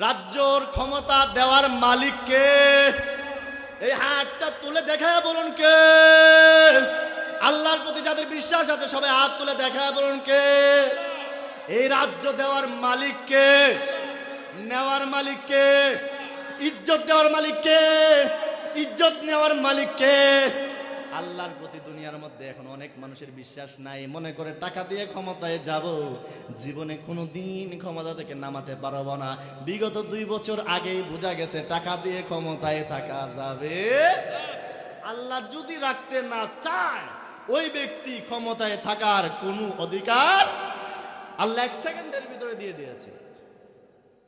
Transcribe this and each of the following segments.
রাজ্যর ক্ষমতা দেওয়ার মালিক কে? এই হাতটা তুলে দেখায় বলুন কে? আল্লাহর প্রতি যাদের বিশ্বাস আছে সবাই হাত তুলে দেখায় বলুন কে? এই রাজ্য দেওয়ার মালিক কে? নেওয়ার মালিক কে? ইজ্জত দেওয়ার মালিক কে? ইজ্জত নেওয়ার মালিক কে? আল্লাহর প্রতি দুনিয়ার মধ্যে এখন অনেক মানুষের বিশ্বাস নাই, মনে করে টাকা দিয়ে ক্ষমতায় যাব, জীবনে কোনো দিন ক্ষমতা থেকে নামাতে পারবো না। বিগত 2 বছর আগেই বোঝা গেছে টাকা দিয়ে ক্ষমতায় থাকা যাবে। আল্লাহ যদি রাখতে না চায় ওই ব্যক্তি ক্ষমতায় থাকার কোনো অধিকার আল্লাহ 1 সেকেন্ডের ভিতরে দিয়ে দিয়েছে।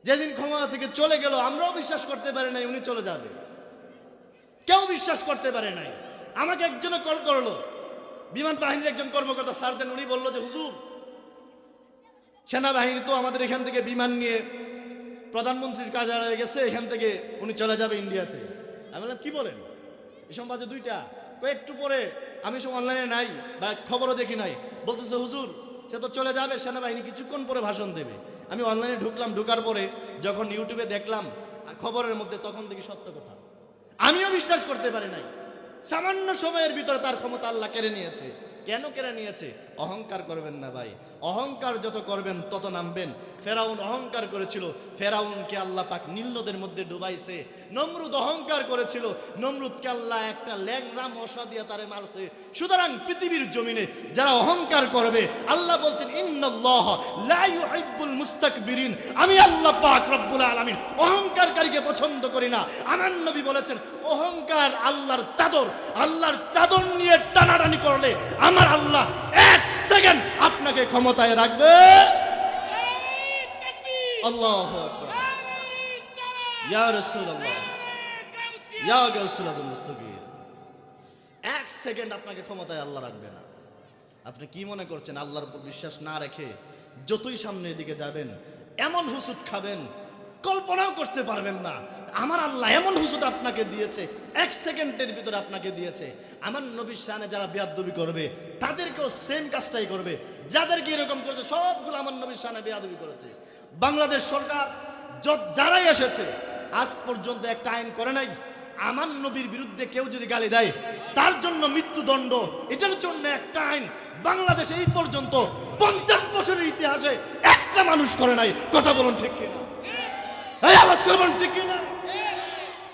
যেদিন ক্ষমতা থেকে চলে গেল আমরাও বিশ্বাস করতে পারি নাই উনি চলে যাবে, কেউ বিশ্বাস করতে পারে নাই। আমাকে একজনে কল করলো, বিমান বাহিনীর একজন কর্মকর্তা সার্জেন্ট, উনি বললো যে হুজুর সেনাবাহিনী তো আমাদের এখান থেকে বিমান নিয়ে প্রধানমন্ত্রীর কার্যালয়ে গেছে, এখান থেকে উনি চলে যাবে ইন্ডিয়াতে। আমি বললাম কি বলেন, এই সময় বাজে 2টা, একটু পরে আমি সব অনলাইনে নাই বা খবরও দেখি নাই, বলতেছে হুজুর সে তো চলে যাবে, সেনাবাহিনী কিছুক্ষণ পরে ভাষণ দেবে। আমি অনলাইনে ঢুকলাম, ঢুকার পরে যখন ইউটিউবে দেখলাম খবরের মধ্যে, তখন দেখি সত্য কথা। আমিও বিশ্বাস করতে পারি নাই। সামান্য সময়ের ভিতরে তার ক্ষমতা আল্লাহ কেড়ে নিয়েছে। কেন কেড়ে নিয়েছে? অহংকার করবেন না ভাই, অহংকার যত করবেন তত নামবেন। ফেরাউন অহংকার করেছিল, ফেরাউনকে আল্লাহ পাক নীল নদের মধ্যে ডুবাইছে। নমরুদ অহংকার করেছিল, নমরুদকে আল্লাহ একটা ল্যাংড়া মশা দিয়ে তারে মারছে। সুতরাং পৃথিবীর জমিনে যারা অহংকার করবে, আল্লাহ বলছেন ইন্নাল্লাহ লা ইউহিব্বুল মুস্তাকবিরিন, আমি আল্লাহ পাক রব্বুল আলামিন অহংকারকারীকে পছন্দ করি না। আমার নবী বলেছেন অহংকার আল্লাহর চাদর, আল্লাহর চাদর নিয়ে টানাটানি করলে আমার আল্লাহ 1 সেকেন্ড আপনাকে ক্ষমতায় রাখবে। আল্লাহু আকবার, ইয়া রাসূলুল্লাহ, ইয়া গাউসুল মুস্তাগীর। 1 সেকেন্ড আপনাকে ক্ষমতায় আল্লাহ রাখবে না। আপনি কি মনে করছেন আল্লাহর উপর বিশ্বাস না রেখে যতই সামনের দিকে যাবেন এমন হুসুট খাবেন কল্পনাও করতে পারবেন না। আমার আল্লাহ এমন হুসুট আপনাকে দিয়েছে, 1 সেকেন্ডের ভিতরে আপনাকে দিয়েছে। আমার নবীর শানে যারা বেয়াদবি করবে তাদেরকেও সেম কাজটাই করবে। যাদেরকে এরকম করেছে সবগুলো আমার নবীর শানে বেয়াদবি করেছে। বাংলাদেশ সরকার যারাই এসেছে আজ পর্যন্ত একটা আইন করে নাই আমার নবীর বিরুদ্ধে কেউ যদি গালি দেয় তার জন্য মৃত্যুদণ্ড, এটার জন্য একটা আইন বাংলাদেশে এই পর্যন্ত 50 বছরের ইতিহাসে একটা মানুষ করে নাই। কথা বলুন ঠিক কিনা? এই আওয়াজ করবেন ঠিক কিনা?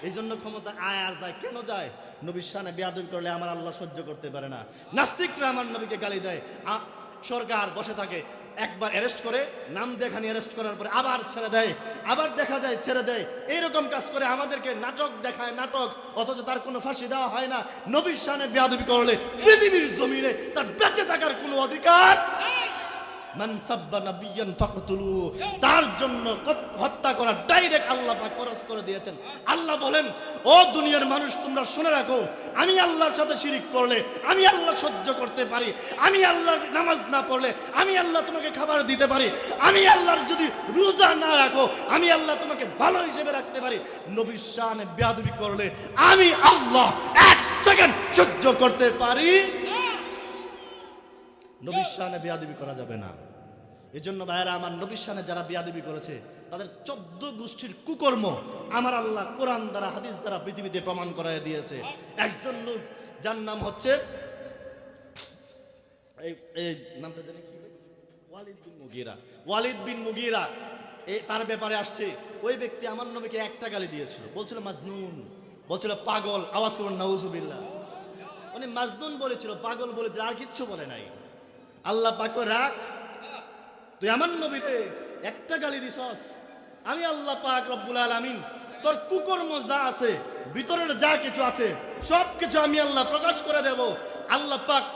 এই জন্য ক্ষমতা আয় আর যায়। কেন যায়? নবীর শানে বেয়াদবি করলে আমার আল্লাহ সহ্য করতে পারে না। নাস্তিকরা আমার নবীকে গালি দেয়, সরকার বসে থাকে, একবার অ্যারেস্ট করে নাম দেখানি, অ্যারেস্ট করার পরে আবার ছেড়ে দেয়, আবার দেখা যায় ছেড়ে দেয়। এইরকম কাজ করে আমাদেরকে নাটক দেখায়, নাটক, অথচ তার কোনো ফাঁসি দেওয়া হয় না। নবীর শানে বেয়াদবি করলে পৃথিবীর জমিনে তার বেঁচে থাকার কোনো অধিকার। মান সাব্বা নাবিয়ান ফাকতুলু, তার জন্য হত্যা করা ডাইরেক্ট আল্লাহ পাক ফরজ করে দিয়েছেন। আল্লাহ বলেন ও দুনিয়ার মানুষ তোমরা শুনে রাখো, আমি আল্লাহর সাথে শিরিক করলে আমি আল্লাহ সহ্য করতে পারি। আমি আল্লাহর নামাজ না পড়লে আমি আল্লাহ তোমাকে খাবার দিতে পারি। আমি আল্লাহর যদি রোজা না রাখো আমি আল্লাহ তোমাকে ভালো হিসেবে রাখতে পারি। নবীর শানে বেয়াদবি করলে আমি আল্লাহ 1 সেকেন্ড সহ্য করতে পারি। নবীর শানে বেয়াদবি করা যাবে না। এজন্য ভাইরা আমার, নবীর শানে যারা বেয়াদবি করেছে তাদের 14 গোষ্ঠীর কুকর্ম আমার আল্লাহ কোরআন দ্বারা হাদিস দ্বারা পৃথিবীতে প্রমাণ করায় দিয়েছে। একজন লোক যার নাম হচ্ছে এই নামটা জানি কি, ওয়ালিদ বিন মুগীরা। ওয়ালিদ বিন মুগীরা তার ব্যাপারে আসছে, ওই ব্যক্তি আমার নবীকে একটা গালি দিয়েছিল, বলছিল মাজনুন, বলছিল পাগল। আওয়াজ করুন নাউজুবিল্লাহ। উনি মাজনুন বলেছিল, পাগল বলেছিল, আর কিচ্ছু বলে নাই। আল্লাহ পাক রাখ, তুই আমার নবীরে একটা গালি দিছস, আমি আল্লাহ পাক রব্বুল আলামিন তোর কুকর্ম যা আছে, ভিতরের যা কিছু আছে সব কিছু আমি আল্লাহ প্রকাশ করে দেব। আল্লাহ পাক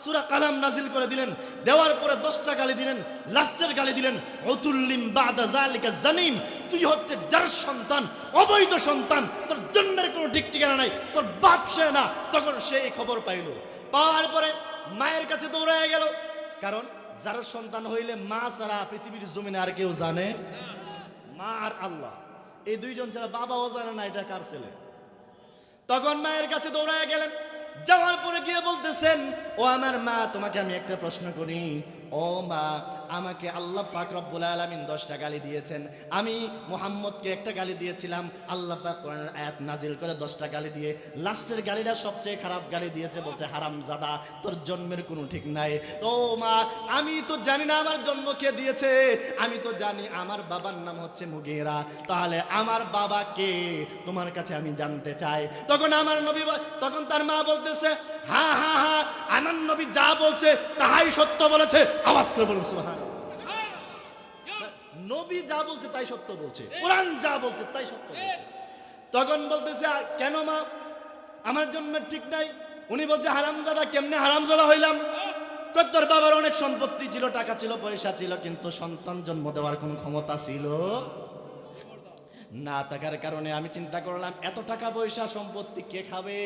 সূরা কালাম নাজিল করে দিলেন, দেওয়ার পরে 10টা গালি দিলেন, লাস্টের গালি দিলেন উতুল্লিম বাদা যালিকা জানিন, তুই হচ্ছে যার সন্তান, অবৈধ সন্তান, তোর জন্মের কোনো ঠিক ঠিকানা নাই, তোর বাপ সে না। তখন সে এই খবর পাইল, পাওয়ার পরে মায়ের কাছে দৌড়ায় গেল। কারণ যার সন্তান হইলে মা ছাড়া পৃথিবীর জমিনে আর কেউ জানে, মা আর আল্লাহ, এই দুইজন ছাড়া বাবাও জানে না এটা কার ছেলে। তখন মায়ের কাছে দৌড়ায় গেলেন, যাওয়ার পরে গিয়ে বলতেছেন ও আমার মা, তোমাকে আমি একটা প্রশ্ন করি, ও মা, আমাকে আল্লাহ পাক রব্বুল আলামিন 10টা গালি দিয়েছেন, আমি মুহাম্মদকে একটা গালি দিয়েছিলাম, আল্লাহ পাক কোরআনের আয়াত নাজিল করে 10টা গালি দিয়ে লাস্টের গালিটা সবচেয়ে খারাপ গালি দিয়েছে, বলছে হারামজাদা, তোর জন্মের কোনো ঠিক নাই। ও মা, আমি তো জানি না আমার জন্ম কে দিয়েছে, আমি তো জানি আমার বাবার নাম হচ্ছে মুগীরা, তাহলে আমার বাবা কে তোমার কাছে আমি জানতে চাই। তখন আমার নবী, তখন তার মা বলতেছে, হ্যাঁ হ্যাঁ হ্যাঁ, আমার নবী যা বলছে তাই সত্য বলেছে। আওয়াজ করে বলুন সুবহানাল্লাহ। নবী যা বলছে তাই সত্য বলছে, কোরআন যা বলছে তাই সত্য বলছে। তখন বলতেছে, কেন মা আমার জন্মের ঠিক নাই? উনি বলছে, হারামজাদা, কেমনে হারামজাদা হইলাম? তোর বাবার অনেক সম্পত্তি ছিল, টাকা ছিল, পয়সা ছিল, কিন্তু সন্তান জন্ম দেওয়ার কোনো ক্ষমতা ছিল না থাকার কারণে আমি চিন্তা করলাম, এত টাকা পয়সা সম্পত্তি কে খাবে?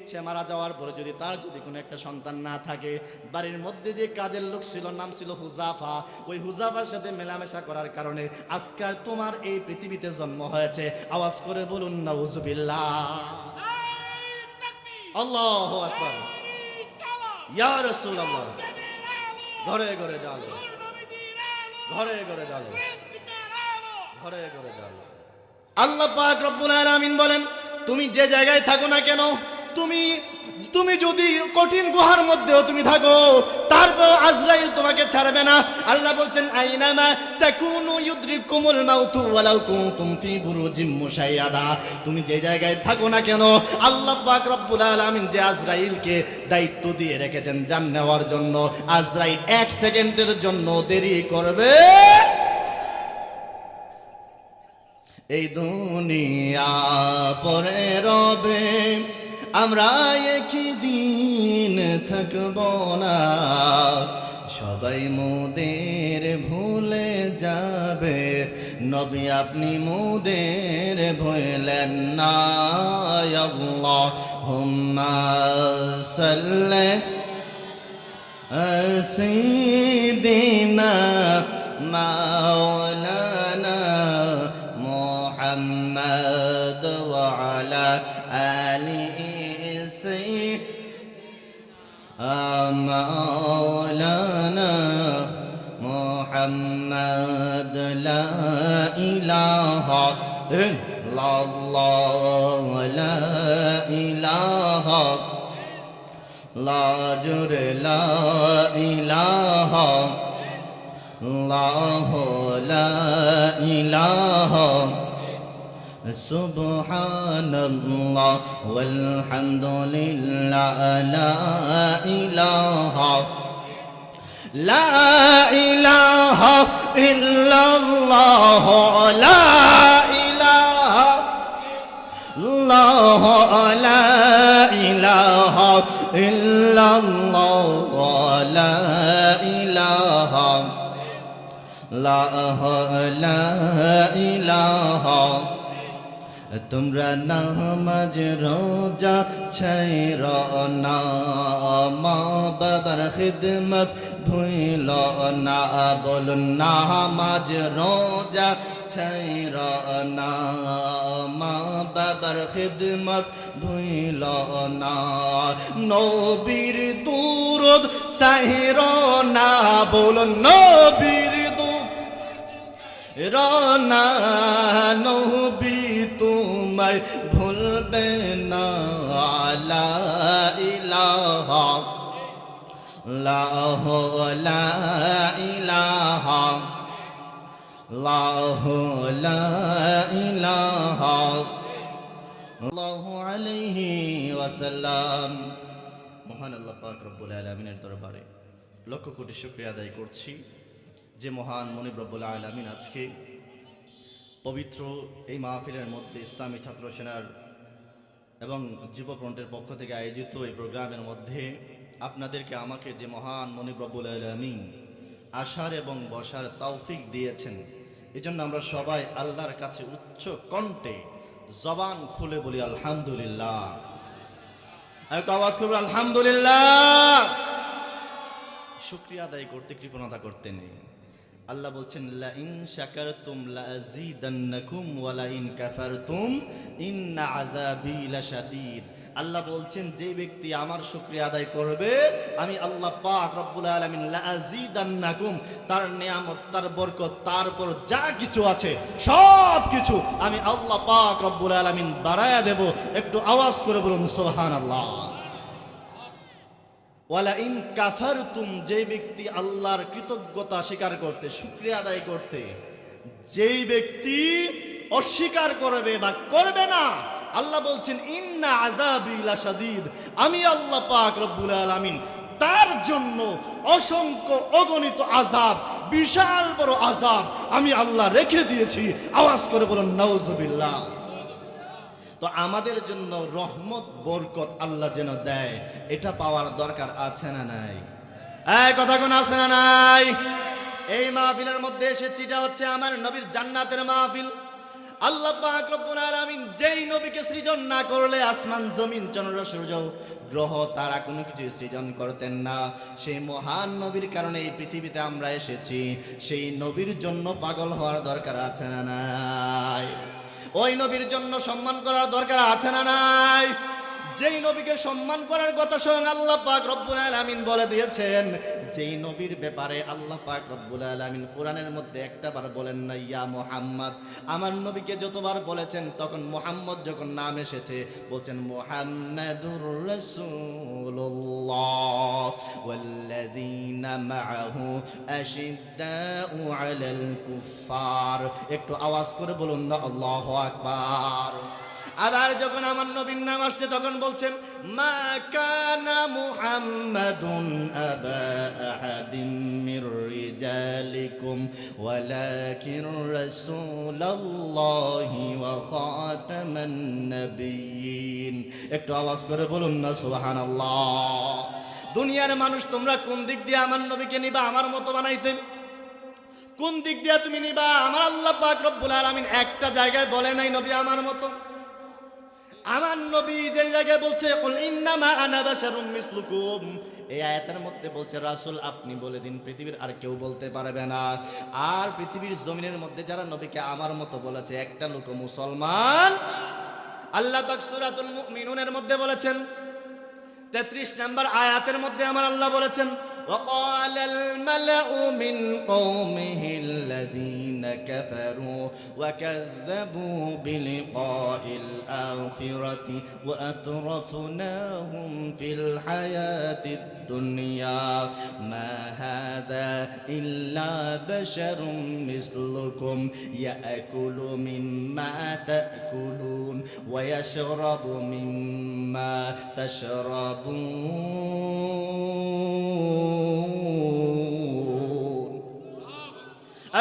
সে মারা যাওয়ার পরে যদি তার যদি কোনো একটা সন্তান না থাকে, বাড়ির মধ্যে যে কাজের লোক ছিল, নাম ছিল হুজাফা, ওই হুজাফার সাথে মেলামেশা করার কারণে আজকাল তোমার এই পৃথিবীতে জন্ম হয়েছে। আওয়াজ করে বলুন নাউজুবিল্লাহ। আল্লাহু আকবার। ইয়া রাসূলুল্লাহ। ঘরে ঘরে জালো, ঘরে ঘরে জালো, ঘরে ঘরে জালো। আল্লাহ পাক রব্বুল আলামিন বলেন, তুমি যে জায়গায় থাকো না কেন, তুমি যদি কঠিন গুহার মধ্যেও তুমি থাকো, তারপর আজরাইল তোমাকে ছাড়বে না। আল্লাহ বলছেন, আইনামা তাকুনু ইউদরিকুমুল মাউতু ওয়ালাউ কুনতুম ফি বুরুজিম মুশাইয়াদা। তুমি যে জায়গায় থাকো না কেন, আল্লাহ পাক রব্বুল আলামিন যে আজরাইলকে দায়িত্ব দিয়ে রেখেছেন জান নেওয়ার জন্য, আজরাইল 1 সেকেন্ডের জন্য দেরি করবে এই দুনিয়া পরে রবে, আমরা একই দিন থাকব না, সবাই মোদের ভুলে যাবে, নবী আপনি মোদের ভুলেন না। আল্লাহুম্মা সাল্লি সাইয়্যিদিনা মাওলানা মুহাম্মদ ওয়া আলা আলিহি মাওলানা মুহাম্মদ লা ইলাহা ইল্লাল্লাহ লা ইলাহা লা জুরে লা ইলাহা আল্লাহু লা ইলাহা সুবহানাল্লাহ ওয়াল হামদুলিল্লাহ লা ইলাহা ইল্লাল্লাহ লা ইলাহা ইল্লাল্লাহ লা ইলাহা ইল্লাল্লাহ লা ইলাহা লা ইলাহা। তোমরা নামাজ রোজা ছাইর না, মা বাবার খিদমত ভুইল না, বলুন নামাজ রোজা ছাইর না, মা বাবার খিদমত ভুইল না, নবীর দুরূদ সাহির না, বলুন নবীর রানা, নবী তোমায় ভুলবে না, লা ইলাহা লা ইলাহা লা ইলাহা আল্লাহু আলাইহি ওয়াসাল্লাম। মহান আল্লাহ পাক রব্বুল আলামিনের দরবারে লক্ষ কোটি শুকরিয়া আদায় করছি যে মহান মনিব রব্বুল আলামিন আজকে পবিত্র এই মাহফিলের মধ্যে ইসলামী ছাত্র সেনার এবং যুবফ্রন্টের পক্ষ থেকে আয়োজিত এই প্রোগ্রামের মধ্যে আপনাদেরকে আমাকে যে মহান মনিব রব্বুল আলামিন আসার এবং বসার তৌফিক দিয়েছেন, এজন্য আমরা সবাই আল্লাহর কাছে উচ্চ কণ্ঠে জবান খুলে বলি আলহামদুলিল্লাহ। একটু আওয়াজ করব আলহামদুলিল্লাহ। শুকরিয়া আদায় করতে, কৃপণতা করতে নেই। আল্লাহ বলছেন, লা ইন শাকারতুম লা আযীদান্নাকুম ওয়া লা ইন কাফারতুম ইন্না আযাবি লাশাদীদ। আল্লাহ বলছেন যে ব্যক্তি আমার শুকরিয়া আদায় করবে আমি আল্লাহ পাক রব্বুল আলামিন লাযিদান্নাকুম, তার নিয়ামত, তার বরকত, তারপর যা কিছু আছে সব কিছু আমি আল্লাহ পাক রব্বুল আলামিন বাড়ায়া দেব। একটু আওয়াজ করে বলুন সুবহানাল্লাহ। ওয়ালা ইন কাফারতুম, যে ব্যক্তি আল্লাহর কৃতজ্ঞতা স্বীকার করতে, শুকরিয়া আদায় করতে যেই ব্যক্তি অস্বীকার করবে বা করবে না, আল্লাহ বলছেন ইন্না আযাবি লাশাদীদ, আমি আল্লাহ পাক রব্বুল আলামিন তার জন্য অসংখ্য অগণিত আযাব, বিশাল বড় আযাব আমি আল্লাহ রেখে দিয়েছি। আওয়াজ করে বলুন নাউজুবিল্লাহ। তো আমাদের জন্য রহমত বরকত আল্লাহ যেন দেয়, এটা পাওয়ার দরকার আছে না নাই? এই কথা কোন আছে না নাই? এই মাহফিলের মধ্যে এসেছি, এটা হচ্ছে আমার নবীর জান্নাতের মাহফিল। আল্লাহ পাক রব্বুল আলামিন যেই নবীকে সৃজন না করলে আসমান জমিন চন্দ্র সূর্য গ্রহ তারা কোনো কিছু সৃজন করতেন না, সেই মহান নবীর কারণে এই পৃথিবীতে আমরা এসেছি। সেই নবীর জন্য পাগল হওয়ার দরকার আছে না নাই? ওই নবীর জন্য সম্মান করার দরকার আছে না নাই? যেই নবীকে সম্মান করার কথা স্বয়ং আল্লাহ পাক রব্বুল আলামিন বলে দিয়েছেন, যেই নবীর ব্যাপারে আল্লাহ পাক রব্বুল আলামিন কোরআনের মধ্যে একটাবার বলেন না ইয়া মুহাম্মদ। আমার নবীকে যতবার বলেছেন তখন মুহাম্মদ যখন নাম এসেছে বলছেন মুহাম্মাদুর রাসূলুল্লাহ ওয়াল্লাযীনা মাআহু আশিদ্দাউ আলাল কুফফার। একটু আওয়াজ করে বলুন না আল্লাহু আকবার। আবার যখন আমার নবীর নাম আসছে তখন বলছেন মা কানা মুহাম্মাদুন আবা আহাদিম মির রিজালিকুম ওয়ালাকিন রাসূলুল্লাহি ওয়া খাতামান নাবিয়্যিন। একটু আওয়াজ করে বলুন না সুবহানাল্লাহ। দুনিয়ার মানুষ তোমরা কোন দিক দিয়ে আমার নবীকে নিবা আমার মতো বানাইতে? কোন দিক দিয়ে তুমি নিবা? আমার আল্লাহ পাক রব্বুল আলামিন একটা জায়গায় বলে নাই নবী আমার মতো। আমার নবী যে জায়গায় বলছে কুল ইন্নামা আনা বাশারুম মিসলুকুম, এই আয়াতের মধ্যে বলছে রাসূল আপনি বলে দিন পৃথিবীর আর কেউ বলতে পারবে না। আর পৃথিবীর জমিনের মধ্যে যারা নবীকে আমার মতো বলেছে একটা লোক মুসলমান। আল্লাহ পাক সূরাতুল মুমিনুনের মধ্যে বলেছেন 33 নম্বর আয়াতের মধ্যে আমার আল্লাহ বলেছেন وقال الملأ من قومه الذين كفروا وكذبوا بلقاء الآخرة وأترفناهم في الحياة الدنيا ما هذا إلا بشر مثلكم يأكل مما تأكلون ويشرب مما تشربون।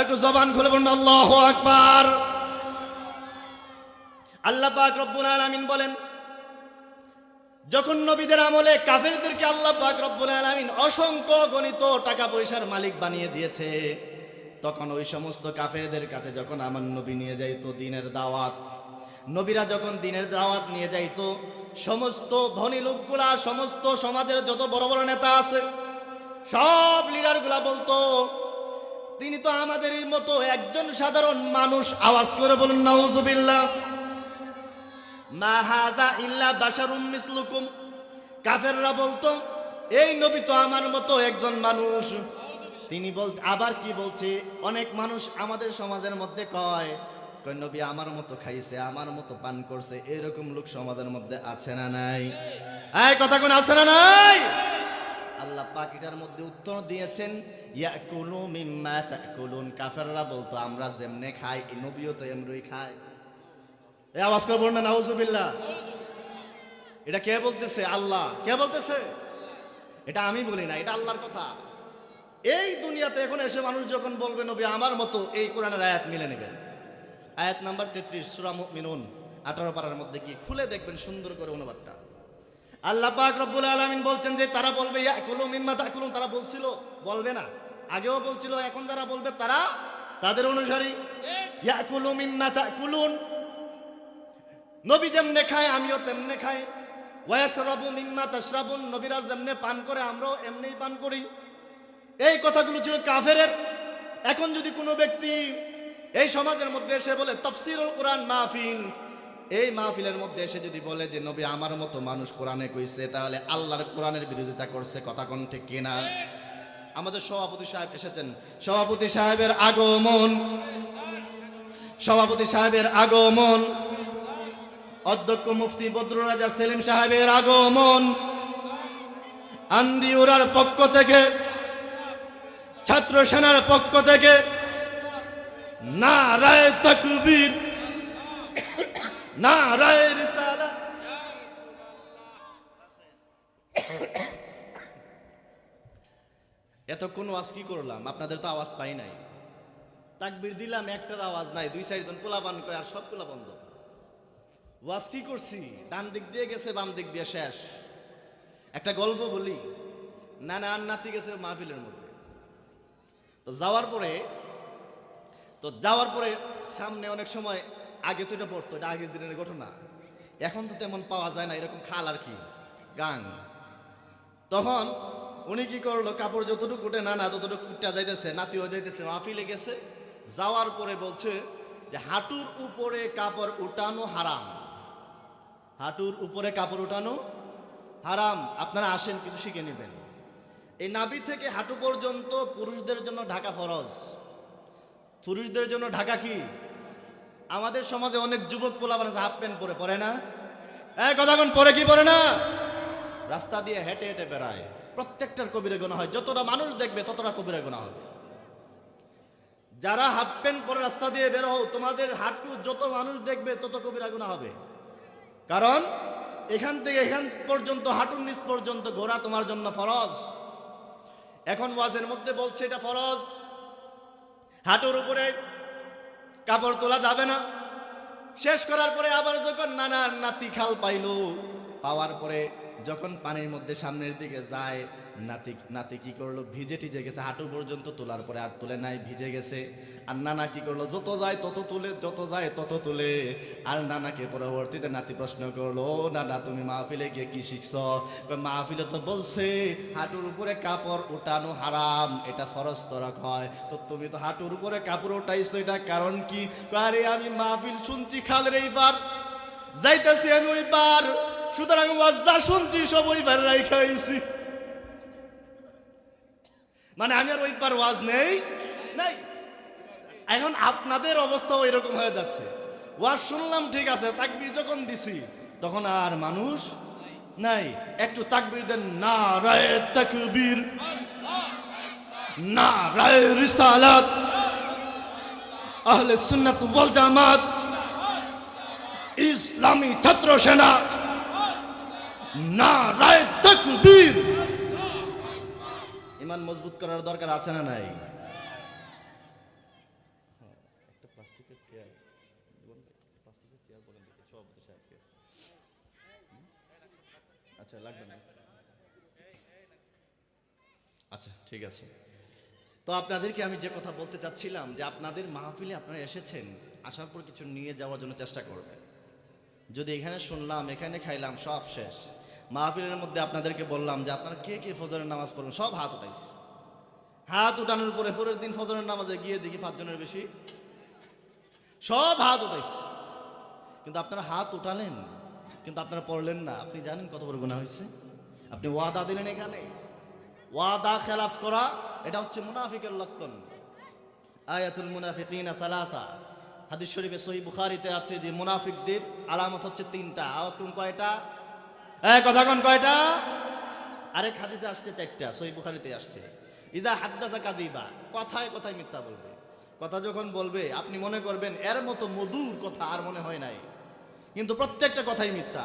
একটু জবান খুলে বলুন আল্লাহু আকবার। আল্লাহ পাক রব্বুল আলামিন বলেন যখন নবীদের আমলে কাফেরদেরকে আল্লাহ পাক রব্বুল আলামিন অসংখ্য গণিত টাকা পয়সার মালিক বানিয়ে দিয়েছে, তখন ওই সমস্ত কাফেরদের কাছে যখন আমার নবী নিয়ে যাইতো দিনের দাওয়াত, নবীরা যখন দিনের দাওয়াত নিয়ে যাইতো, সমস্ত ধনী লোকগুলা, সমস্ত সমাজের যত বড় বড় নেতা আছে সব লিডারগুলা বলতো তিনি তো আমাদেরই মতো একজন সাধারণ মানুষ। আওয়াজ করে বলুন নাউজুবিল্লাহ। মা হাযা ইল্লা বাশারুম মিসলুকুম, কাফেররা বলতো এই নবী তো আমার মতো একজন মানুষ। তিনি আবার কি বলছে, অনেক মানুষ আমাদের সমাজের মধ্যে কয় নবী আমার মতো খাইছে, আমার মতো পান করছে, এরকম লোক সমাজের মধ্যে আছে না নাই? এই কথা কোন আছে না নাই? আল্লাহ পাক এটার মধ্যে উত্তর দিয়েছেন ইয়াকুলু মিম্মা তাকুলুন। কাফেররা বলতো আমরা যেমনে খাই এই নবীও তো এমনই খায়। এই আওয়াজ করে বলুন না নাউজুবিল্লাহ। এটা কে বলতেছে? আল্লাহ। কে বলতেছে? এটা আমি বলি না, এটা আল্লাহর কথা। এই দুনিয়াতে এখন এসে মানুষ যখন বলবে নবী আমার মতো, এই কোরআনের আয়াত মিলে নেবেন। আয়াত নাম্বার 33 সূরা মুমিনুন 18 পারার মধ্যে কি খুলে দেখবেন সুন্দর করে অনুবাদটা। আল্লাহ পাক রব্বুল আলামিন বলছেন যে তারা বলবে ইয়াকুলু মিম্মা তাকুলুন। তারা বলছিল, বলবে না, আগেও বলছিল, এখন যারা বলবে তারা তাদের অনুসারী। ইয়াকুলু মিম্মা তাকুলুন, নবী যেমনে খায় আমিও তেমনে খাই। ওয়ায়াশরাবু মিম্মা তাশরাবুন, নবীরা যেমনে পান করে আমরাও এমনিই পান করি। এই কথাগুলো ছিল কাফেরের। এখন যদি কোনো ব্যক্তি এই সমাজের মধ্যে এসে বলে তাফসীরুল কোরআন মাহফিল, এই মাহফিলের মধ্যে এসে যদি বলে যে নবী আমার মতো মানুষ কোরআনে কইছে, তাহলে আল্লাহর কোরআনের বিরোধিতা করছে। কথা কোন ঠিক কিনা? আমাদের সভাপতি সাহেব এসেছেন, সভাপতি সাহেবের আগমন, সভাপতি সাহেবের আগমন, অধ্যক্ষ মুফতি বদরুল রাজা সেলিম সাহেবের আগমন, আন্দিউরার পক্ষ থেকে, ছাত্র সেনার পক্ষ থেকে নারায়ে তাকবীর, নারায়ে রিসালাত। এতক্ষণ ওয়াজ কি করলাম? আপনাদের তো আওয়াজ পাই নাই। তাকবীর দিলাম, একটার আওয়াজ নাই। 2-4 জন পোলাপান কয় আর সবগুলা বন্ধ। ওয়াজ কি করছি? ডান দিক দিয়ে গেছে, বাম দিক দিয়ে শেষ। একটা গল্প বলি। নানা আর নাতি গেছে মাহফিলের মধ্যে। তো যাওয়ার পরে সামনে অনেক সময়, আগে তো এটা পড়তো, এটা আগের দিনের ঘটনা, এখন তো তেমন পাওয়া যায় না এরকম খাল আর কি গান। তখন উনি কি করলো, কাপড় যতটুকু উঠে নানা ততটুকু উঠটা যাইতেছে, নাতিও যাইতেছে, মাহফিলে গেছে। যাওয়ার পরে বলছে যে হাঁটুর উপরে কাপড় উঠানো হারাম, হাঁটুর উপরে কাপড় উঠানো হারাম। আপনারা আসেন, কিছু শিখে নেবেন। এই নাভি থেকে হাঁটু পর্যন্ত পুরুষদের জন্য ঢাকা ফরজ, পুরুষদের জন্য ঢাকা কি? আমাদের সমাজে অনেক যুবক পোলাপান হাফ প্যান্ট পরে, পরে না? কথাক্ষণ পরে কি পরে না? রাস্তা দিয়ে হেঁটে হেঁটে বেড়ায়। প্রত্যেকটার কবিরা গুনাহ হয়। যতটা মানুষ দেখবে ততটা কবিরা গুনাহ হবে। যারা হাফ প্যান্ট পরে রাস্তা দিয়ে বের হও, তোমাদের হাঁটু যত মানুষ দেখবে তত কবিরা গুনাহ হবে। কারণ এখান থেকে এখান পর্যন্ত, হাঁটুর নিচ পর্যন্ত ঘোরা তোমার জন্য ফরজ। এখন ওয়াজের মধ্যে বলছে এটা ফরজ, হাঁটুর উপরে কাপড় তোলা যাবে না। শেষ করার পরে আবার যখন নানার নাতি খাল পাইলো, পাওয়ার পরে যখন পানির মধ্যে সামনের দিকে যায়, নাতি কি করলো, ভিজে টিজে গেছে, হাঁটু পর্যন্ত তোলার পরে আর তুলে নাই, ভিজে গেছে। আর নানা কি করলো, যত যায় তত তুলে, যত যায় তত তুলে। আর নানাকে পরবর্তীতে নাতি প্রশ্ন করলো, নানা তুমি মাহফিলে গিয়ে কি শিখছ? মাহফিলে তো বলছে হাঁটুর উপরে কাপড় উঠানো হারাম, এটা ফরজ তরক হয়, তো তুমি তো হাঁটুর উপরে কাপড় উঠাইছো, এটা কারণ কি? আরে আমি মাহফিল শুনছি খালের এই পার, যাইতেছি আমি ওই পার, সুতরাং ওয়াজ যা শুনছি সব ওই পার রাইখাইছি। মানে আমি আর ওই পার ওয়াজ নেই নাই। এখন আপনাদের অবস্থা এরকম হয়ে যাচ্ছে। ওয়াজ শুনলাম ঠিক আছে, তাকবীর যখন দিছি তখন আর মানুষ নাই। একটু তাকবীর দেন, নারায়ে তাকবীর, নারায়ে রিসালাত, আহলে সুন্নাত ওয়াল জামাত, ইসলামী ছাত্র সেনা, নারায়ে তাকবীর। ইমান মজবুত করার দরকার আছে না নাই? আচ্ছা লাগবে না, আচ্ছা ঠিক আছে। তো আপনাদেরকে আমি যে কথা বলতে চাচ্ছিলাম, যে আপনাদের মাহফিলে আপনারা এসেছেন, আসার পর কিছু নিয়ে যাওয়ার জন্য চেষ্টা করবেন। যদি এখানে শুনলাম, এখানে খাইলাম, সব শেষ। মাহফিলের মধ্যে আপনাদেরকে বললাম যে আপনারা কে কে ফজরের নামাজ পড়বেন, সব হাত উঠাইছে। হাত উঠানোর পরে পরের দিন ফজরের নামাজে গিয়ে দেখি 5 জনের বেশি, সব হাত উঠাইছে। কিন্তু আপনারা হাত উঠালেন, কিন্তু আপনারা পড়লেন না। আপনি জানেন কত বড় গুনাহ হয়েছে? আপনি ওয়াদা দিলেন, এখানে ওয়াদা খেলাফ করা, এটা হচ্ছে মুনাফিকের লক্ষণ। আয়াতুল মুনাফিকিনা সালাসা, হাদিস শরীফে সহিহ বুখারীতে আছে যে মুনাফিকদের আলামত হচ্ছে 3টা। আওয়াজ করুন, কয়টা? কথা কোন কয়টা? আরেক হাদিসে আসছে 4টা, সহিহ বুখারীতে আসছে। ইদা হাদ্দাসা কাযিবা, কথায় কথায় মিথ্যা বলবে। কথা যখন বলবে আপনি মনে করবেন এর মতো মধুর কথা আর মনে হয় নাই, কিন্তু প্রত্যেকটা কথাই মিথ্যা।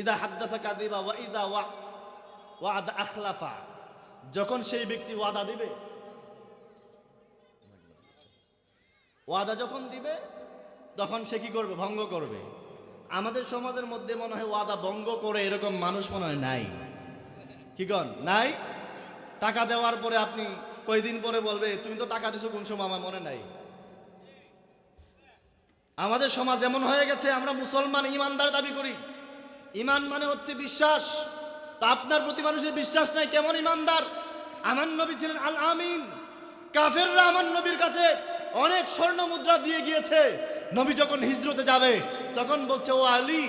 ইদা হাদ্দাসা কাযিবা ওয়া ইদা ওয়াদা আখলাফা, যখন সেই ব্যক্তি ওয়াদা দিবে, ওয়াদা যখন দিবে তখন সে কি করবে? ভঙ্গ করবে। আমাদের সমাজের মধ্যে মনে হয় ওয়াদা ভঙ্গ করে এরকম মানুষ মনে হয় নাই। কি কন? নাই। টাকা দেওয়ার পরে আপনি কয়দিন পরে বলবে তুমি তো টাকা দিছো কোন সময়, আমার মনে নাই। আমাদের সমাজ এমন হয়ে গেছে, আমরা মুসলমান ইমানদার দাবি করি। ইমান মানে হচ্ছে বিশ্বাস। তা আপনার প্রতি মানুষের বিশ্বাস নাই, কেমন ইমানদার? আমার নবী ছিলেন আল আমিন। কাফেররা আমার নবীর কাছে অনেক স্বর্ণ মুদ্রা দিয়ে গিয়েছে, নবী যখন হিজরতে যাবে তখন বলছে, ও আলী,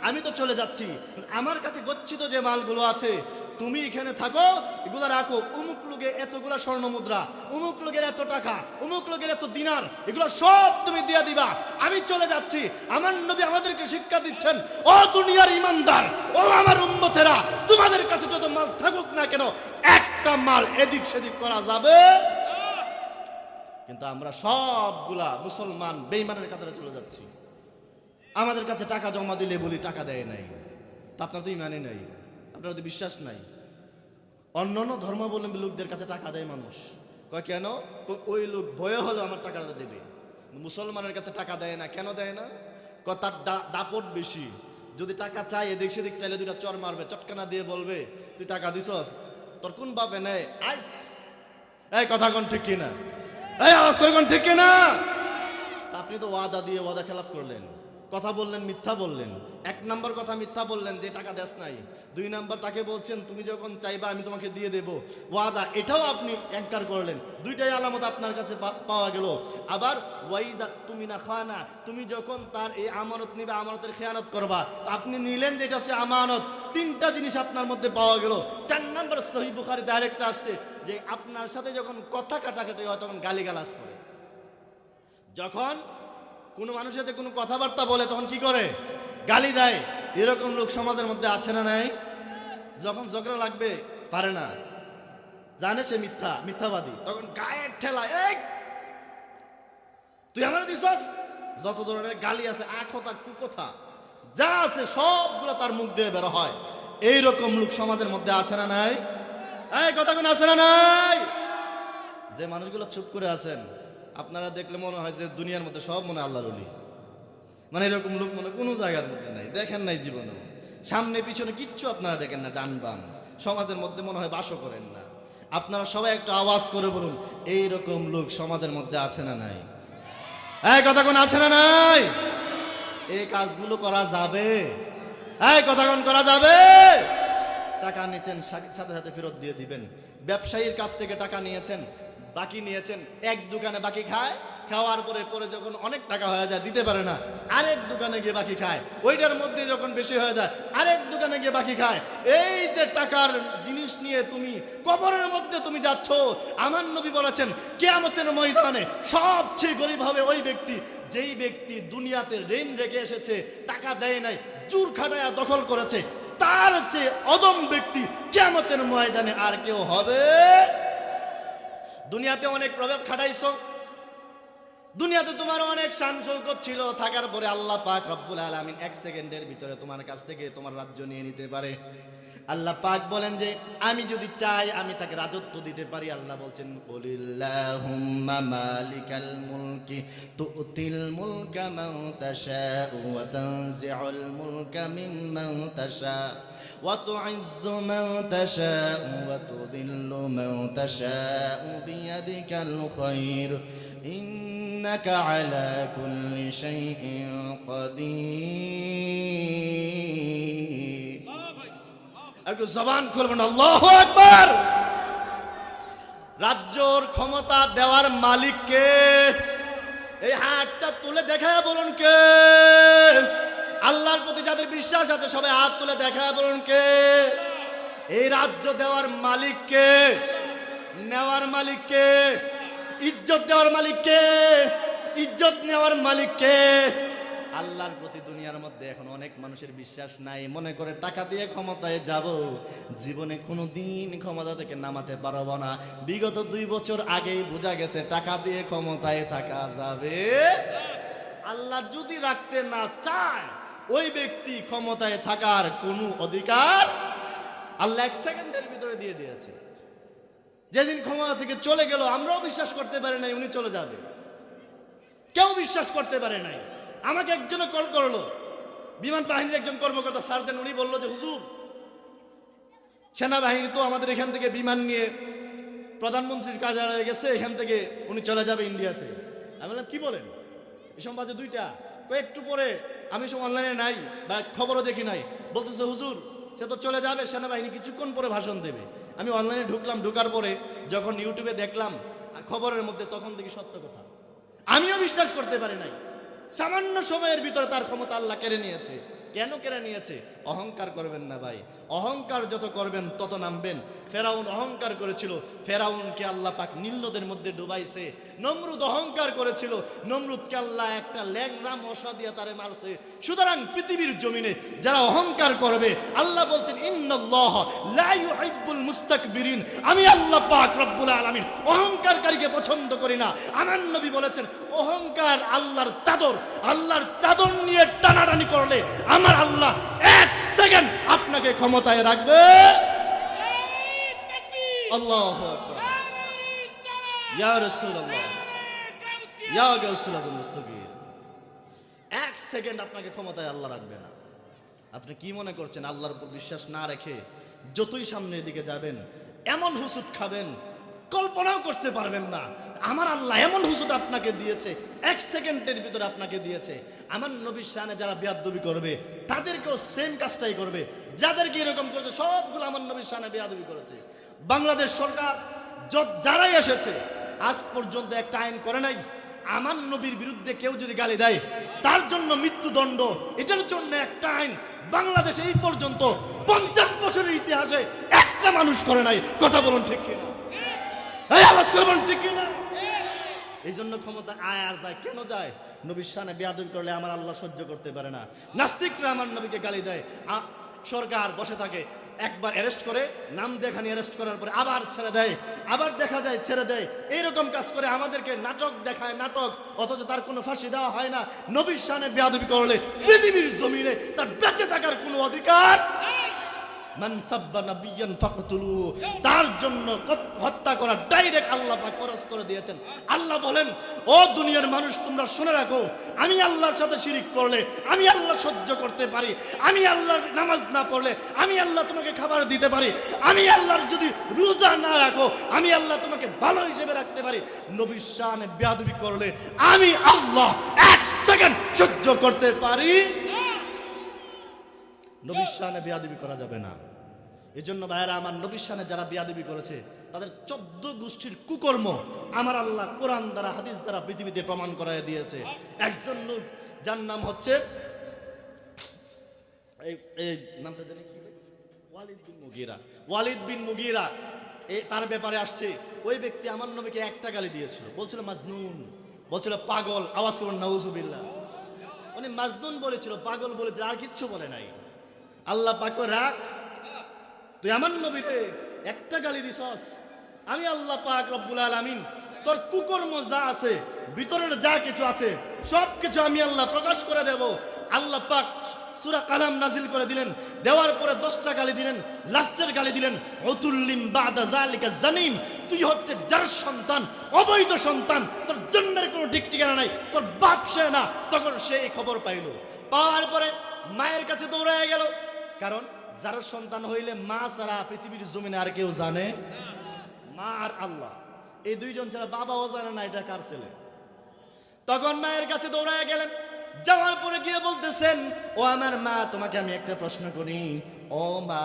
আমি তো চলে যাচ্ছি, আমার কাছে গচ্ছিত যে মালগুলো আছে তুমি এখানে থাকো, এগুলো রাখো। অমুক লোকে এতগুলা স্বর্ণ মুদ্রা, অমুক লোকের এত টাকা, অমুক লোকের এত দিনার, এগুলো সব তুমি দিয়ে দিবা, আমি চলে যাচ্ছি। আমার নবী আমাদেরকে শিক্ষা দিচ্ছেন, ও দুনিয়ার ইমানদার, ও আমার উম্মতেরা, তোমাদের কাছে যত মাল থাকুক না কেন, একটা মাল এদিক সেদিক করা যাবে। কিন্তু আমরা সবগুলা মুসলমান বেঈমানের কাতারে চলে যাচ্ছি। আমাদের কাছে টাকা জমা দিলে বলি টাকা দেয় নাই, তা আপনার তো ইমানই নাই, আপনার তো বিশ্বাস নাই। অন্যান্য ধর্মাবলম্বী লোকদের কাছে টাকা দেয় মানুষ, কয় কেন? ওই লোক ভয়ে হলো আমার টাকাটা দেবে। মুসলমানের কাছে টাকা দেয় না, কেন দেয় না? তার দাপট বেশি, যদি টাকা চাই এদিক সেদিক চাইলে দুটা চর মারবে, চটকানা দিয়ে বলবে তুই টাকা দিছস, তোর কোন বাপে নেয় আইস। এই কথা কোন ঠিক কিনা? এই আওয়াজ করে কোন ঠিক কিনা? আপনি তো ওয়াদা দিয়ে ওয়াদা খেলাফ করলেন, কথা বললেন, মিথ্যা বললেন। এক নাম্বার কথা মিথ্যা বললেন যে টাকা দেস নাই। দুই নাম্বার তাকে বলছেন তুমি যখন চাইবা আমি তোমাকে দিয়ে দেব, ওয়াদা, এটাও আপনি অ্যাঙ্কার করলেন। দুইটাই আলামত আপনার কাছে পাওয়া গেল। আবার ওয়াইদা তুমি না খানা, তুমি যখন তার এই আমানত নিবে, আমানতের খেয়ানত করবা, আপনি নিলেন যেটা হচ্ছে আমানত। তিনটা জিনিস আপনার মধ্যে পাওয়া গেল। 4 নাম্বার সহিহ বুখারীতে আরেকটা আসছে যে আপনার সাথে যখন কথা কাটাকাটি হয় তখন গালিগালাজ করে। যখন কোনো মানুষের সাথে কোনো কথাবার্তা বলে তখন কি করে? গালি দেয়। এরকম লোক সমাজের মধ্যে আছে না নাই? যখন ঝগড়া লাগবে পারে না, জানে সে মিথ্যাবাদী, তখন গায়ের ঠেলা, এই তুই আমার দিছস, যত ধরনের গালি আছে, আখতা কুকথা যা আছে সবগুলো তার মুখ দিয়ে বের হয়। এইরকম লোক সমাজের মধ্যে আছে না নাই? এই কথা কোন আছে না নাই? যে মানুষগুলো চুপ করে আছেন, আপনারা দেখলে মনে হয় যে দুনিয়ার মধ্যে সব মনে আল্লাহর ওলি। মানে এরকম লোক মনে কোনো জায়গার মধ্যে নাই, দেখেন নাই জীবনে। সামনে পিছনে কিচ্ছু আপনারা দেখেন না, ডান বাম সমাজের মধ্যে মনে হয় বাসও করেন না। আপনারা সবাই একটা আওয়াজ করে বলুন, এইরকম লোক সমাজের মধ্যে আছে না নাই? এই কথা কোন আছে না নাই? এই কাজগুলো করা যাবে? এই কথা কোন করা যাবে? টাকা নিয়েছেন, সাথে সাথে ফেরত দিয়ে দিবেন। ব্যবসায়ীর কাছ থেকে টাকা নিয়েছেন, বাকি নিয়েছেন, এক দোকানে বাকি খায়, খাওয়ার পরে যখন অনেক টাকা হয়ে যায় দিতে পারে না, আরেক দোকানে গিয়ে বাকি খায়, ওইটার মধ্যে যখন বেশি হয়ে যায় আরেক দোকানে গিয়ে বাকি খায়। এই যে টাকার জিনিস নিয়ে তুমি কবরের মধ্যে তুমি যাচ্ছ, আমার নবী বলেছেন কিয়ামতের ময়দানে সবচেয়ে গরিব হবে ওই ব্যক্তি, যেই ব্যক্তি দুনিয়াতে ঋণ রেখে এসেছে, টাকা দেয় নাই, জোর খাটায়া দখল করেছে। তার চেয়ে অদম ব্যক্তি কিয়ামতের ময়দানে আর কেউ হবে? দুনিয়াতে অনেক প্রভাব খাটাইছো, দুনিয়াতে তোমার অনেক শান শৌকত ছিল, থাকার পরে আল্লাহ পাক রব্বুল আলামিন 1 সেকেন্ডের ভিতরে তোমার কাছ থেকে তোমার রাজ্য নিয়ে নিতে পারে। আল্লাহ পাক বলেন যে আমি যদি চাই আমি তাকে রাজত্ব দিতে পারি। আল্লাহ বলছেন কুলিল্লাহুম্মা মালিকাল মুলকি তুতিল মুলকা মান তাশাউ ওয়া তানজিউল মুলকা মিম্মান তাশাউ ওয়া তুইজ্জু মান তাশাউ ওয়া তুযিল্লু মান তাশাউ বিয়াদিকাল খায়র ইন্নাকা আলা কুল্লি শাইইন কাদির। একটু জবান খুলবেন আল্লাহু আকবার। রাজ্যর ক্ষমতা দেওয়ার মালিক কে? এই হাতটা তুলে দেখায় বলুন কে? আল্লাহর প্রতি যাদের বিশ্বাস আছে সবাই হাত তুলে দেখায় বলুন কে? এই রাজ্য দেওয়ার মালিক কে? নেওয়ার মালিক কে? ইজ্জত দেওয়ার মালিক কে? ইজ্জত নেওয়ার মালিক কে? আল্লাহর প্রতি দুনিয়ার মধ্যে এখন অনেক মানুষের বিশ্বাস নাই, মনে করে টাকা দিয়ে ক্ষমতায় যাব, জীবনে কোনো দিন ক্ষমতা থেকে নামাতে পারবো না। বিগত 2 বছর আগেই বোঝা গেছে টাকা দিয়ে ক্ষমতায় থাকা যাবে। আল্লাহ যদি রাখতে না চায় ওই ব্যক্তি ক্ষমতায় থাকার কোনো অধিকার আল্লাহ 1 সেকেন্ডের ভিতরে দিয়ে দিয়েছে। যেদিন ক্ষমতা থেকে চলে গেল আমরাও বিশ্বাস করতে পারি নাই উনি চলে যাবে, কেউ বিশ্বাস করতে পারে নাই। আমাকে একজনে কল করলো, বিমান বাহিনীর একজন কর্মকর্তা সার্জেন্ট, উনি বললো যে হুজুর সেনাবাহিনী তো আমাদের এখান থেকে বিমান নিয়ে প্রধানমন্ত্রীর কার্যালয়ে গেছে, এখান থেকে উনি চলে যাবে ইন্ডিয়াতে। আমি বললাম কি বলেন, এই বাজে 2টা, একটু পরে, আমি সব অনলাইনে নাই বা খবরও দেখি নাই, বলতেছে হুজুর সে তো চলে যাবে, সেনাবাহিনী কিছুক্ষণ পরে ভাষণ দেবে। আমি অনলাইনে ঢুকলাম, ঢুকার পরে যখন ইউটিউবে দেখলাম খবরের মধ্যে, তখন দেখি সত্য কথা। আমিও বিশ্বাস করতে পারি নাই। সামান্য সময়ের ভিতরে তার ক্ষমতা আল্লাহ কেড়ে নিয়েছে। কেন কেড়ে নিয়েছে? অহংকার করবেন না ভাই, অহংকার যত করবেন তত নামবেন। ফেরাউন অহংকার করেছিল, ফেরাউনকে আল্লাহ পাক নীল নদের মধ্যে ডুবাইছে। নমরুদ অহংকার করেছিল, নমরুদকে আল্লাহ একটা ল্যাংড়া মশা দিয়ে তারে মারছে। সুতরাং পৃথিবীর জমিনে যারা অহংকার করবে, আল্লাহ বলছেন ইন্নাল্লাহ লা ইউহিব্বুল মুস্তাকবিরিন, আমি আল্লাহ পাক রব্বুল আলামিন অহংকারকারীকে পছন্দ করি না। আমার নবী বলেছেন অহংকার আল্লাহর চাদর, আল্লাহর চাদর নিয়ে টানাটানি করলে আমার আল্লাহ এক সেকেন্ড আপনাকে ক্ষমতায় রাখবে। আল্লাহু আকবার, ইয়া রাসূলুল্লাহ, ইয়া গাউসুল মুস্তাগীর। এক সেকেন্ড আপনাকে ক্ষমতায় আল্লাহ রাখবে না। আপনি কি মনে করছেন আল্লাহর উপর বিশ্বাস না রেখে যতই সামনের দিকে যাবেন এমন হুসুট খাবেন কল্পনাও করতে পারবেন না। আমার আল্লাহ এমন হুসুট আপনাকে দিয়েছে, এক সেকেন্ডের ভিতরে আপনাকে দিয়েছে। আমার নবীর শানে যারা বেয়াদবি করবে তাদেরকেও সেম কাজটাই করবে। যাদেরকে এরকম করেছে সবগুলো আমার নবীর শানে বেয়াদবি করেছে। বাংলাদেশ সরকার যারাই এসেছে আজ পর্যন্ত একটা আইন করে নাই আমার নবীর বিরুদ্ধে কেউ যদি গালি দেয় তার জন্য মৃত্যুদণ্ড, এটার জন্য একটা আইন বাংলাদেশে এই পর্যন্ত 50 বছরের ইতিহাসে একটা মানুষ করে নাই। কথা বলুন ঠিক কিনা? এই আওয়াজ করবেন ঠিক কিনা? এই জন্য ক্ষমতা আয় আর যায়। কেন যায়? নবীর শানে বেয়াদবি করলে আমার আল্লাহ সহ্য করতে পারে না। নাস্তিকরা আমার নবীকে গালি দেয়, সরকার বসে থাকে, একবার অ্যারেস্ট করে নাম দেখানি, অ্যারেস্ট করার পরে আবার ছেড়ে দেয়, আবার দেখা যায় ছেড়ে দেয়। এইরকম কাজ করে আমাদেরকে নাটক দেখায়, নাটক, অথচ তার কোনো ফাঁসি দেওয়া হয় না। নবীর শানে বেয়াদবি করলে পৃথিবীর জমিনে তার বেঁচে থাকার কোনো অধিকার। মান সাব্বা নাবিয়ান ফাকতুলুহু, তার জন্য হত্যা করা ডাইরেক্ট আল্লাহ পাক ফরজ করে দিয়েছেন। আল্লাহ বলেন ও দুনিয়ার মানুষ তোমরা শুনে রাখো, আমি আল্লাহর সাথে শিরিক করলে আমি আল্লাহ সহ্য করতে পারি। আমি আল্লাহর নামাজ না পড়লে আমি আল্লাহ তোমাকে খাবার দিতে পারি। আমি আল্লাহর যদি রোজা না রাখো আমি আল্লাহ তোমাকে ভালো হিসেবে রাখতে পারি। নবীর শানে বেয়াদবি করলে আমি আল্লাহ এক সেকেন্ড সহ্য করতে পারি। নবীর শানে বেয়াদবি করা যাবে না। এই জন্য ভাইয়েরা আমার, নবীর শানে যারা বেয়াদবি করেছে তাদের 14 গোষ্ঠীর কুকর্ম আমার আল্লাহ কোরআন দ্বারা হাদিস দ্বারা পৃথিবীতে প্রমাণ করায় দিয়েছে। একজন লোক যার নাম হচ্ছে এই নামটা জানি কি, ওয়ালিদ বিন মুগীরা। ওয়ালিদ বিন মুগীরা তার ব্যাপারে আসছে, ওই ব্যক্তি আমার নবীকে একটা গালি দিয়েছিল, বলছিল মাজনুন, বলছিল পাগল। আওয়াজ করুন নাউজুবিল্লাহ। উনি মাজনুন বলেছিল, পাগল বলেছিল, আর কিচ্ছু বলে নাই। আল্লাহ পাক রাখ, তুই আমার নবীরে একটা গালি দিছস, আমি আল্লাহ পাক রব্বুল আলামিন তোর কুকর্ম যা আছে, ভিতরের যা কিছু আছে সব কিছু আমি আল্লাহ প্রকাশ করে দেব। আল্লাহ পাক সূরা কালাম নাজিল করে দিলেন, দেওয়ার পরে 10টা গালি দিলেন, লাস্টের গালি দিলেন উতুল্লিম বাদা যালিকা জানিম, তুই হচ্ছে যার সন্তান, অবৈধ সন্তান, তোর জন্মের কোনো ঠিক ঠিকানা নাই, তোর বাপ সে না। তখন সে এই খবর পাইল, পাওয়ার পরে মায়ের কাছে দৌড়ায় গেল। কারণ যার সন্তান হইলে মা ছাড়া পৃথিবীর জমিনে আর কেউ জানে, মা আর আল্লাহ, এই দুইজন ছাড়া বাবাও জানে না এটা কার ছেলে। তখন মায়ের কাছে দৌড়ায় গেলেন, যাওয়ার পরে গিয়ে বলতেছেন ও আমার মা, তোমাকে আমি একটা প্রশ্ন করি, ও মা,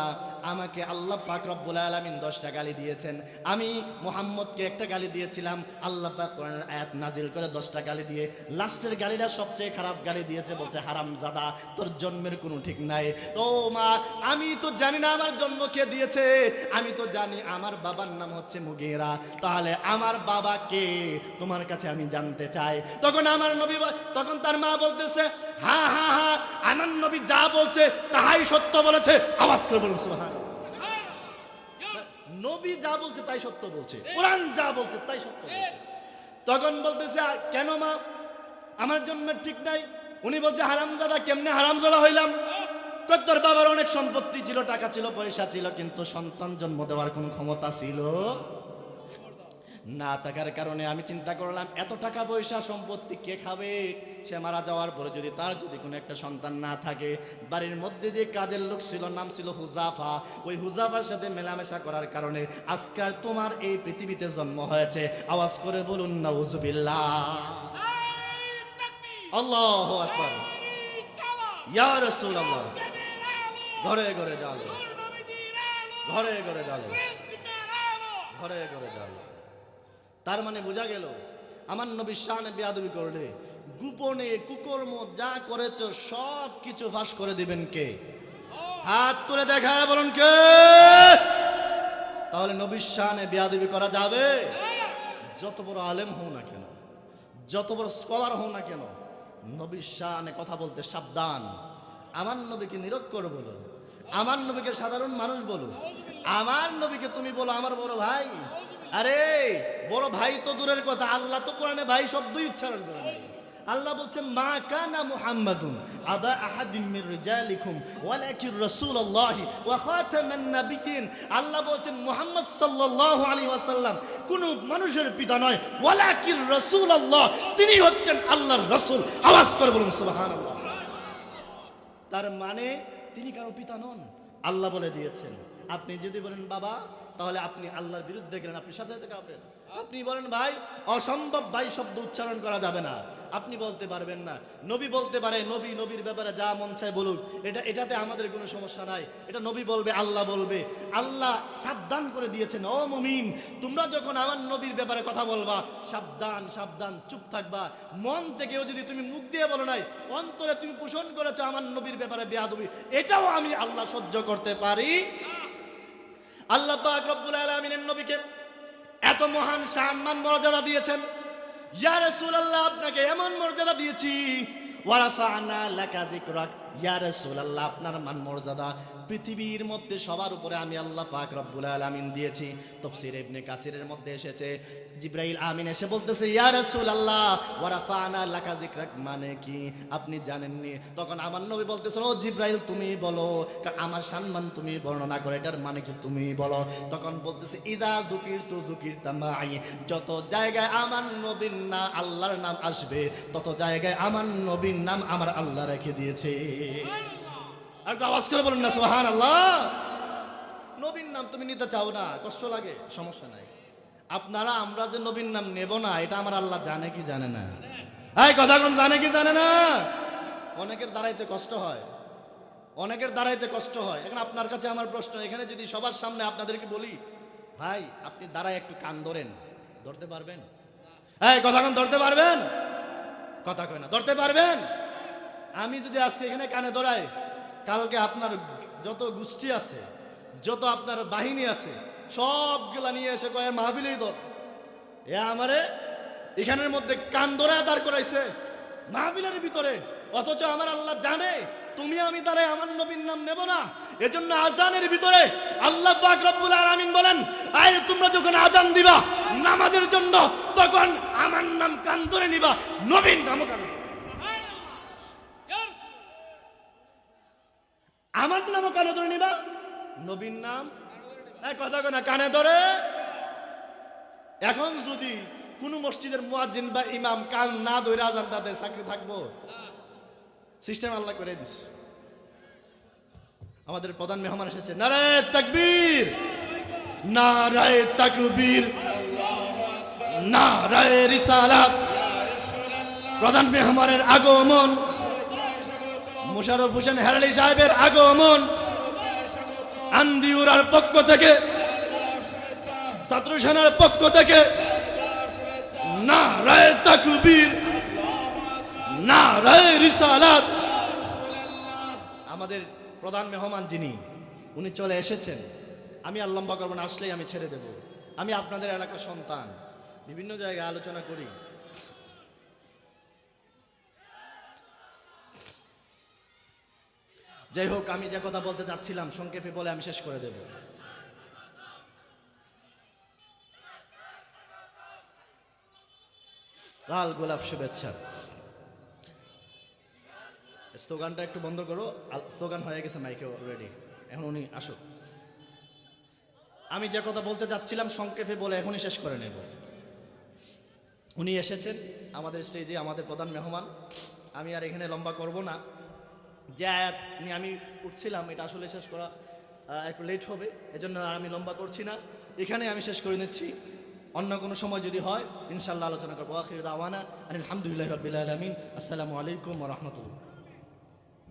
আমাকে আল্লাহ পাক রব্বুল আলামিন 10টা গালি দিয়েছেন, আমি মুহাম্মদকে একটা গালি দিয়েছিলাম, আল্লাহ পাক কোরআনের আয়াত নাজিল করে 10টা গালি দিয়ে লাস্টের গালিটা সবচেয়ে খারাপ গালি দিয়েছে, বলছে হারামজাদা, তোর জন্মের কোনো ঠিক নাই। ও মা, আমি তো জানি না আমার জন্ম কে দিয়েছে, আমি তো জানি আমার বাবার নাম হচ্ছে মুগীরা, তাহলে আমার বাবা কে তোমার কাছে আমি জানতে চাই। তখন আমার নবী, তখন তার মা বলতেছে হা হা হা, আমার নবী যা বলছে তাহাই সত্য বলেছে। আওয়াজ করে বলুন সুবহানাল্লাহ। নবী যা বলছে তাই সত্য বলছে, কোরআন যা বলছে তাই সত্য বলছে। তখন বলতেছে কেন মা, আমার জন্মের ঠিক নাই। উনি বলছে হারামজাদা, কেমনে হারামজাদা হইলাম? তোর বাবার অনেক সম্পত্তি ছিল, টাকা ছিল, পয়সা ছিল, কিন্তু সন্তান জন্ম দেওয়ার কোনো ক্ষমতা ছিল না থাকার কারণে আমি চিন্তা করলাম এত টাকা পয়সা সম্পত্তি কে খাবে? সে মারা যাওয়ার পরে যদি তার যদি কোনো একটা সন্তান না থাকে, বাড়ির মধ্যে যে কাজের লোক ছিল নাম ছিল হুজাফা, ওই হুজাফার সাথে মেলামেশা করার কারণে আজকাল তোমার এই পৃথিবীতে জন্ম হয়েছে। আওয়াজ করে বলুন নাউজুবিল্লাহ। আল্লাহু আকবার, ইয়া রাসূলুল্লাহ। ঘরে ঘরে জালো, ঘরে ঘরে জালো, ঘরে ঘরে জালো। তার মানে বোঝা গেল আমার নবীর শানে বেয়াদবি করলে গোপনে কুকর্ম যা করেছ সব কিছু ফাঁস করে দিবেন কে? হাত তুলে দেখায় বলুন কে? তাহলে নবীর শানে বেয়াদবি করা যাবে? যত বড় আলেম হও না কেন, যত বড় স্কলার হও না কেন, নবীর শানে কথা বলতে সাবধান। আমার নবীকে নিরক্ষর বলো, আমার নবীকে সাধারণ মানুষ বলো, আমার নবীকে তুমি বলো আমার বড় ভাই। আরে বড় ভাই তো দূরের কথা, আল্লাহ তো কোরআনে ভাই শব্দই উচ্চারণ করে নাই। আল্লাহ বলছে মা কানা মুহাম্মাদুন আবা আহাদিম মির রিজালিকুম ওয়ালাকিন রাসূলুল্লাহি ওয়া খাতামান নাবিয়্যিন। আল্লাহ বলছেন মুহাম্মদ সাল্লাল্লাহু আলাইহি ওয়াসাল্লাম কোন মানুষের পিতা নয়, ওয়ালাকিন রাসূলুল্লাহ, তিনি হচ্ছেন আল্লাহর রাসূল। আওয়াজ করে বলুন সুবহানাল্লাহ। তার মানে তিনি কারো পিতা নন, আল্লাহ বলে দিয়েছেন। আপনি যদি বলেন বাবা, তাহলে আপনি আল্লাহর বিরুদ্ধে গেলেন, আপনি সাথে সাথে কাফের। আপনি বলেন ভাই, অসম্ভব ভাই শব্দ উচ্চারণ করা যাবে না, আপনি বলতে পারবেন না। নবী বলতে পারে, নবী নবীর ব্যাপারে যা মন চায় বলুক, এটাতে আমাদের কোনো সমস্যা নাই। এটা নবী বলবে, আল্লাহ বলবে। আল্লাহ সাবধান করে দিয়েছেন, ও মুমিন তোমরা যখন আমার নবীর ব্যাপারে কথা বলবা সাবধান সাবধান, চুপ থাকবা। মন থেকেও যদি তুমি মুখ দিয়ে বলো নাই, অন্তরে তুমি পোষণ করেছো আমার নবীর ব্যাপারে বেয়াদবি, এটাও আমি আল্লাহ সহ্য করতে পারি। আল্লাহ পাক রব্বুল আলামিনের নবীকে এত মহান সম্মান মর্যাদা দিয়েছেন। ইয়া রাসূলুল্লাহ, আপনাকে এমন মর্যাদা দিয়েছি, ওয়া রাফা'না লাকা যিকরাক, ইয়া রাসূলুল্লাহ আপনার মান মর্যাদা পৃথিবীর মধ্যে সবার উপরে আমি আল্লাহ পাক রব্বুল আলামিন দিয়েছি। তাফসীর ইবনে কাসিরের মধ্যে এসেছে, জিবরাইল আমিন এসে বলতেছে ইয়া রাসূলুল্লাহ ওয়া রাফা'না লাকা যিকরাক মানে কি আপনি জানেননি? তখন আমার নবী বলতেছেন, ও জিবরাইল তুমি বলো, কারণ আমার সম্মান তুমি বর্ণনা করে, এটার মানে কি তুমি বলো। তখন বলতেছে ইদা যুকিরতু যুকিরতা মাই, যত জায়গায় আমার নবীর নাম আল্লাহর নাম আসবে তত জায়গায় আমার নবীর নাম আমার আল্লাহ রেখে দিয়েছে। আর আওয়াজ করে বলুন না সুবহানাল্লাহ। নবীর নাম তুমি নিতে চাও না, কষ্ট লাগে, সমস্যা নাই। আপনারা আমরা যে নবীর নাম নেব না, এটা আমার আল্লাহ জানে কি জানে না? এই কথা কোন জানে কি জানে না? অনেকের দাঁড়াইতে কষ্ট হয়, অনেকের দাঁড়াইতে কষ্ট হয়। এখন আপনার কাছে আমার প্রশ্ন, এখানে যদি সবার সামনে আপনাদেরকে বলি ভাই আপনি দাঁড়ায় একটু কান ধরেন, ধরতে পারবেন? এই কথা কোন ধরতে পারবেন? কথা কয় না, ধরতে পারবেন? আমি যদি আজকে এখানে কানে ধরাই, কালকে আপনার যত গোষ্ঠী আছে, যত আপনার বাহিনী আছে, সবগুলা নিয়ে এসে কয় মাহফিলেই ধর। এ আমারে এখানের মধ্যে কান ধরে দাঁড় করাইছে মাহফিলের ভিতরে, অথচ আমার আল্লাহ জানে তুমি আমি দাঁড়ায় আমার নবীর নাম নেব না। এজন্য আজানের ভিতরে আল্লাহ পাক রব্বুল আলামিন বলেন, আয় তোমরা যখন আজান দিবা নামাজের জন্য, তখন আমার নাম কান ধরে নিবা, নবীর নামও কান, আমার নামও কানে ধরে নিবা, নবীর নাম কথা না কানে ধরে। এখন যদি কোন মসজিদের মুয়াজ্জিন বা ইমাম কান না ধরে আজানটা দেয়, চাকরি থাকবো? সিস্টেম আল্লাহ করে দিছে। আমাদের প্রধান মেহমান এসেছে, নারায়ে তাকবীর, নারায়ে তাকবীর, নারায়ে রিসালাত। প্রধান মেহমানের আগমন, মোশাররফ হোসেন হেলালি সাহেবের আগমন, আন্দিউরার পক্ষ থেকে, ছাত্র সেনার পক্ষ থেকে নারায়ে তাকবীর, নারায়ে রিসালাত। আমাদের প্রধান মেহমান যিনি, উনি চলে এসেছেন। আমি আর লম্বা করব না, আসলেই আমি ছেড়ে দেব। আমি আপনাদের এলাকার সন্তান, বিভিন্ন জায়গায় আলোচনা করি। যাই হোক, আমি যে কথা বলতে চাচ্ছিলাম সংক্ষেপে বলে আমি শেষ করে দেব। লাল গোলাপ শুভেচ্ছা। স্লোগানটা একটু বন্ধ করো, স্লোগান হয়ে গেছে মাইকে অলরেডি, এখন উনি আসো। আমি যে কথা বলতে যাচ্ছিলাম সংক্ষেপে বলে এখনই শেষ করে নেব। উনি এসেছেন আমাদের স্টেজে, আমাদের প্রধান মেহমান। আমি আর এখানে লম্বা করব না। যে আয়াত নিয়ে আমি উঠছিলাম, এটা আসলে শেষ করা একটু লেট হবে, এজন্য আর আমি লম্বা করছি না, এখানে আমি শেষ করে নিচ্ছি। অন্য কোনো সময় যদি হয় ইনশাআল্লাহ আলোচনা করবো। আখির দাওয়ানা আলহামদুলিল্লাহি রাব্বিল আলামিন। আসসালামু আলাইকুম ওয়া রাহমাতুল্লাহ।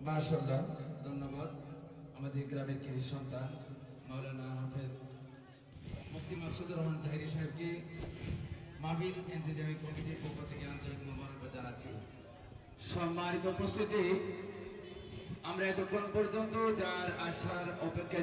মাশাআল্লাহ, ধন্যবাদ আমাদের গ্রামের কৃতি সন্তান মাওলানা হাফেজ মুফতি মাসুদুর রহমান তাহিরি সাহেবকে মাহফিল ইন্তেজামি কমিটির পক্ষ থেকে আন্তরিক মোবারকবাদ জানাচ্ছি। সম্মানিত উপস্থিতি, আমরা এতক্ষণ পর্যন্ত যার আসার অপেক্ষা